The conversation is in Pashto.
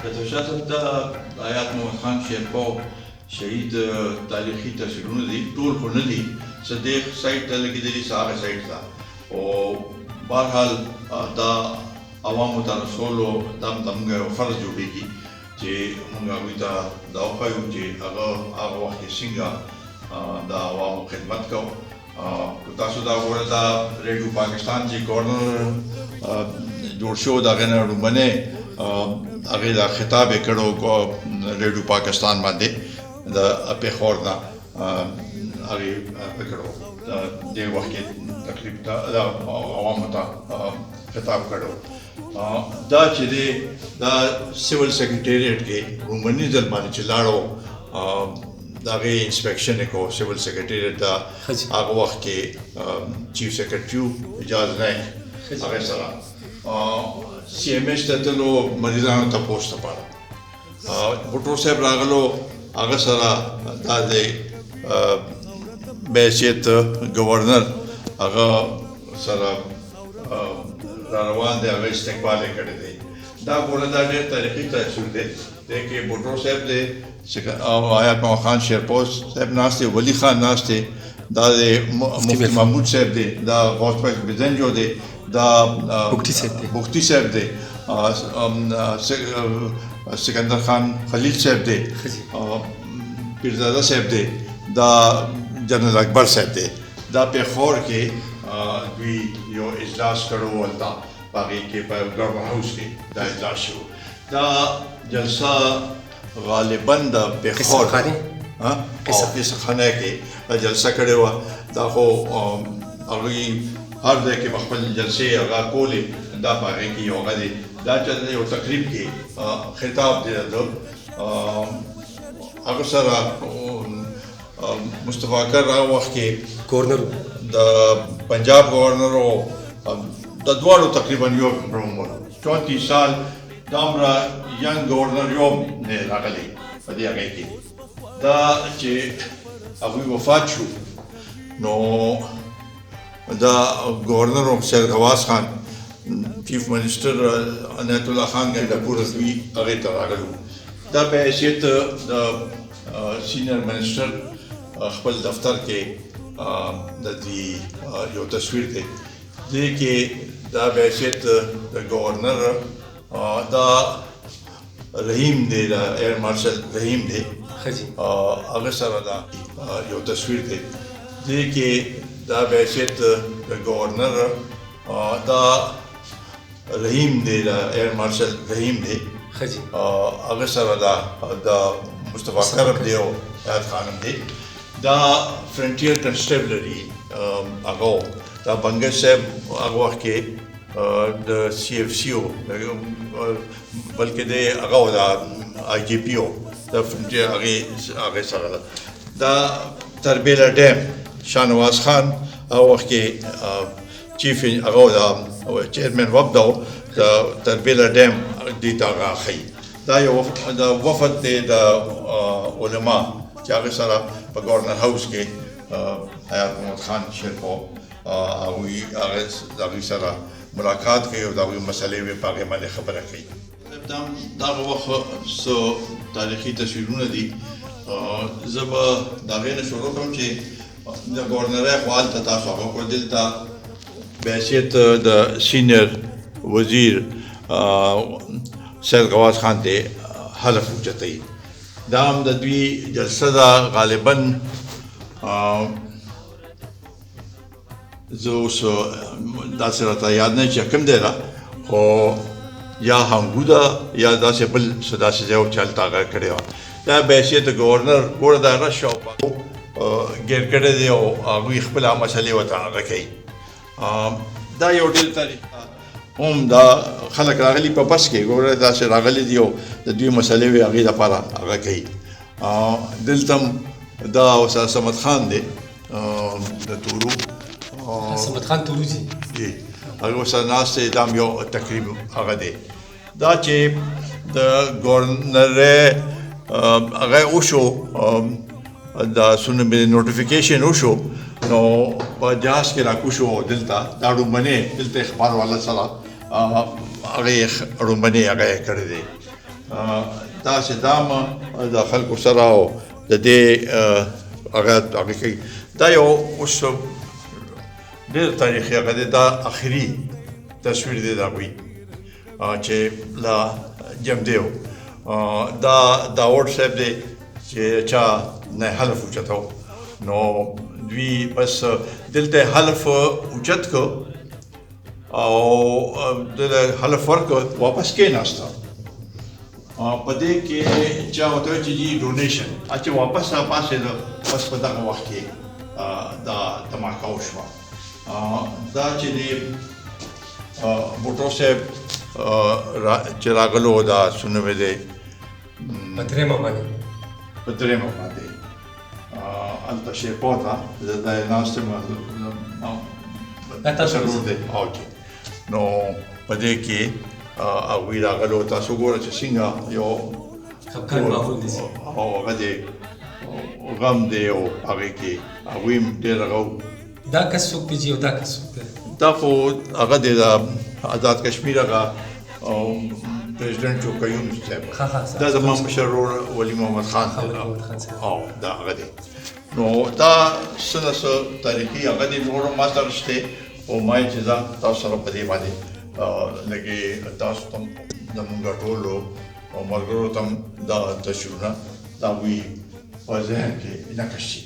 تشاتت آیات محمد خان شیرپو شهید تاریخي تصویرونه دي ټول خو نه دي صدیق سایټ ته لګېدلي هغه سایټ ته او بهرحال دا عوامو ته رسولو دا زموږ یو فرض جوړېږي چې موږ هغوی ته دا وښایو چې هغه وخت کې څنګه د عوامو خدمت کوو. تاسو دا وګورئ دا ریډیو پاکستان چې ګورنر جوړ شو د هغې نه لومړنی هغې دا خطاب یې کړی ریډیو پاکستان باندې د پېښور نه هغې کړی دې وخت کې تقریب ته عوامو ته خطاب کړی دا چې دی دا سیول سیکرټریټ کې لومړني ځل باندې چې لاړو د هغې انسپیکشن یې کوو سیول سیکرټریټ ته هغه وخت کې چیف سیکرټري اجازه نه هغې سره CMH ته تلو مریضانو تپوس لپاره بوټو صاحب راغلو هغه سره دا د بحیثیت گورنر هغه سره را روان دی هغه استقبال یې کړی دی. دا ګوره دا ډېر تاریخي تصویر دی دی کې بوټو صاحب دی آیات محمد خان شیرپو صاحب ناست دی ولی خان ناست دی دا د مفتی محمود صاحب دی دا غوث پاک بزنجو دی دا بختي صاحب دی سکندر خان خلیل صاحب دی پیرزاده صاحب دی دا جنرل اکبر صاحب دی دا پېښور کې دوی یو اجلاس کړو هلته په هغې کې په ګورنر هاوس کې دا اجلاس شو. دا جلسه غالبا د پېښور قصه خانه کې جلسه کړې وه. دا خو هغوی هر ځای کې به خپل جلسې هغه کولې دا په هغې کې یو هغه دی دا چې د یو تقریب کې خطاب دی د هغه سره مصطفی اکر هغه وخت کې گورنر د پنجاب گورنر و د دواړو تقریبا یو عمر 34 سال دا عمره ینګ گورنر یو نه راغلی په دې هغې کې دا چې هغوی وفات شو نو دا گورنر سید غواس خان چیف منسٹر عنایت الله خان ګنډاپور دوی هغې ته راغلو. دا په حیثیت د سینئر منسټر خپل دفتر کې د دې یو تصویر دی دې کې دا په حیثیت د گورنر دا رحیم دی دا ایر مارشل رحیم دی هغه سره دا یو تصویر دی دې کې دا په حیثیت د گورنر دا رحیم دی دا ایر مارشل رحیم دی هغه سره دا مصطفی اکرم دی او حیات خانم دی دا فرنټیر کنسټیبلري هغه دا بنګش صاحب هغه وخت کې د CFC بلکې د هغه دا IGP دا فرنټیر هغې سره ده. دا تربیله ډیم شاهنواز خان هغه وخت کې چیف هغه دا چیرمن وفد د تربیله ډیم دې ته هغه ښیي. دا یو وفد دی د علما چې هغې سره په ګورنر هاوس کې حیات محمد خان شیرپو هغوی هغوی سره ملاقات کوي او د هغوی مسلې وې په هغې باندې خبره کوي. دا هغه وخت څه تاریخي تصویرونه دي زه به د هغې نه شروع کړم چې د ګورنرۍ خو هلته تاسو هغه وکړو دلته بحیثیت د سینیر وزیر سید غواس خان ته حلف اوچتوي. دا هم د دوی جلسه ده غالبا زه اوس داسې راته یاد نه چې کوم دی را خو یا هنګو ده یا داسې بل څه داسې ځای و چې هلته هغه کړې وه. دا بحیثیت د گورنر ګوره دا رش شاوخوا ګیر کړی دی او هغوی خپله مسلې ورته هغه کوي. دا یو ډېر تاریخ هم دا خلک راغلي په بس کې ګوره داسې راغلي دي او د دوی مسلې وې هغې دپاره هغه کوي. دلته هم دا اوس صمد خان دی د تورو صمد خان توروزي جی هغه ورسره ناست دی. دا هم یو تقریب هغه دی. دا چې د ګورنرۍ هغه وشو دا سونه مې نوټیفیکیشن وشو نو په جهاز کې راکوشو دلته دا لومړنی دلته اخبار والا سره هغه رومبني هغه کړی دی دا چې دامه د خلکو سره او د دې هغه کوي دا یو اوس ډېر تاریخي هغه دی دا اخري تصویر دی د هغوی چې لا جمدیو دا داوډ صاحب دی چې چا نه حلف اوچتو نو دوی بس دلته حلف اوچت کو او دلته حلف ورکو واپس کېناسته په دې کې چا ورته وایي چې جي ډونیشن چې واپس راپاسېده بس په دغه وخت کې دا دماکه وشوه دا چې دی بوټو صاحب چې راغلو دا سنوې دی په درېیمه باندې په درېیمه باندې هلته شیپوته زه دا یې ناست یم نو په دې کې هغوی راغلو تاسو ګوره چې څنګه یو خفګان ماحول دی او هغه دی غم دی او هغې کې هغوی هم ډېر هغه دا کس څوک دی او دا کس څوک دی دا خو هغه دی د آزاد کشمیر هغه پریزیډنټ جو قیوم صاحب دا زما مشر ورور ولي محمد خان او دا هغه دی نو دا څه نه څه تاریخي هغه دی نور ما سره شته او ما یې چې زه تاسو سره په دې باندې لکه تاسو ته زمونږ ټولو او ملګرو ته هم دا تصویرونه دا هغوی په ذهن کې نقش شي